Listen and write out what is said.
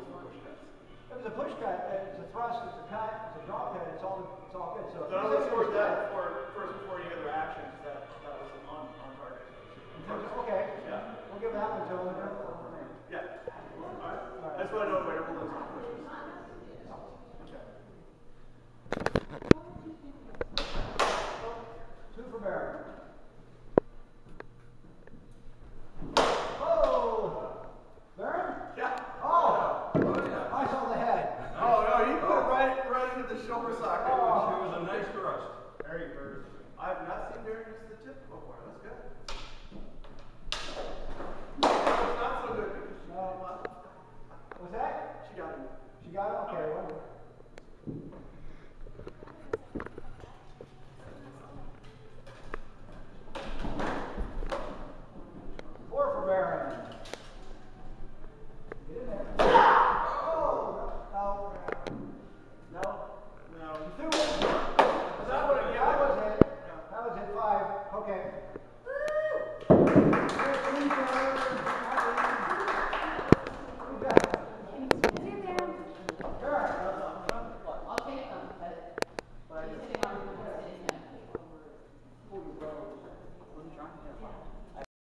If it's a push cut, it's a thrust, it's a cut, it's a drop head, it's all good. So I always scored that before any other actions. That was on target. Okay. Yeah. We'll give that one to him. Yeah. All right. That's what I know about interval and pushes. Two for Baron. Oh! Baron? Yeah. Oh! I saw the head. Oh no, you put it right into the shoulder socket. Oh. It was a nice thrust. Very good. I've not seen Baron use the tip before. That's good. It's not so good because she What's that? She got him. She got it? Okay, wonderful.